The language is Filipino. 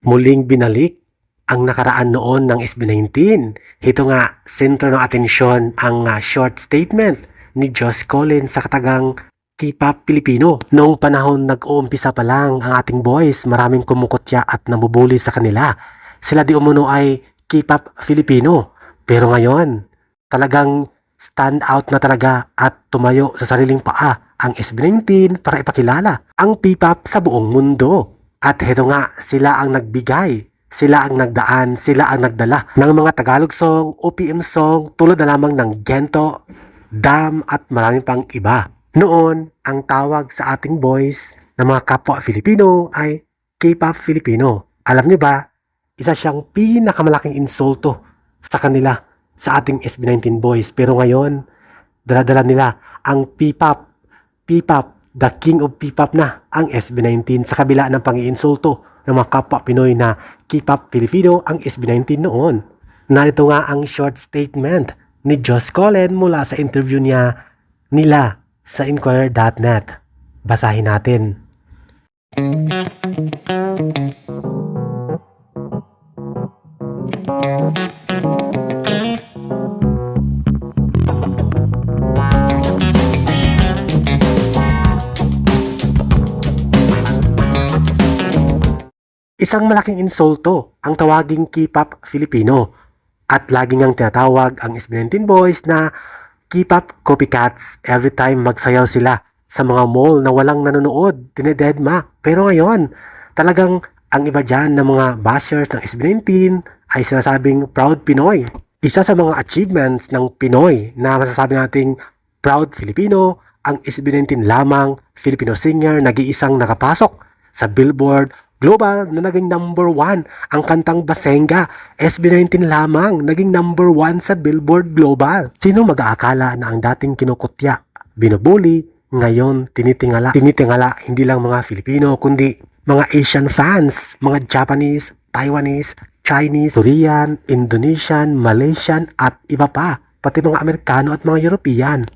Muling binalik ang nakaraan noon ng SB19. Ito nga, sentro ng atensyon ang short statement ni Josh Collin sa katagang K-pop Filipino. Noong panahon nag-uumpisa pa lang ang ating boys, maraming kumukutya at namubuli sa kanila. Sila di umuno ay K-pop Filipino. Pero ngayon, talagang stand out na talaga at tumayo sa sariling paa ang SB19 para ipakilala ang P-pop sa buong mundo. At heto nga, sila ang nagbigay, sila ang nagdaan, sila ang nagdala ng mga Tagalog song, OPM song tulad na lamang ng Gento, Dam at marami pang iba. Noon, ang tawag sa ating boys na mga kapwa Filipino ay K-pop Filipino. Alam niyo ba, isa siyang pinakamalaking insulto sa kanila sa ating SB19 boys. Pero ngayon, dala-dala nila ang P-pop, the king of P-pop na ang SB19 sa kabila ng pang-iinsulto ng mga kapwa Pinoy na K-pop Filipino ang SB19 noon. Narito nga ang short statement ni Josh Collin mula sa interview nila sa Inquirer.net. Basahin natin. Isang malaking insulto ang tawaging K-pop Filipino at laging ang tinatawag ang SB19 boys na K-pop copycats every time magsayaw sila sa mga mall na walang nanonood, dinededma. Pero ngayon, talagang ang iba dyan ng mga bashers ng SB19 ay sinasabing proud Pinoy. Isa sa mga achievements ng Pinoy na masasabi nating proud Filipino, ang SB19 lamang Filipino singer nag-iisang nakapasok sa Billboard Global na naging number 1 ang kantang Basenga. SB19 lamang naging number 1 sa Billboard Global. Sino mag-aakala na ang dating kinukutya, binubuli, ngayon tinitingala hindi lang mga Filipino kundi mga Asian fans, mga Japanese, Taiwanese, Chinese, Korean, Indonesian, Malaysian at iba pa, pati mga Amerikano at mga European.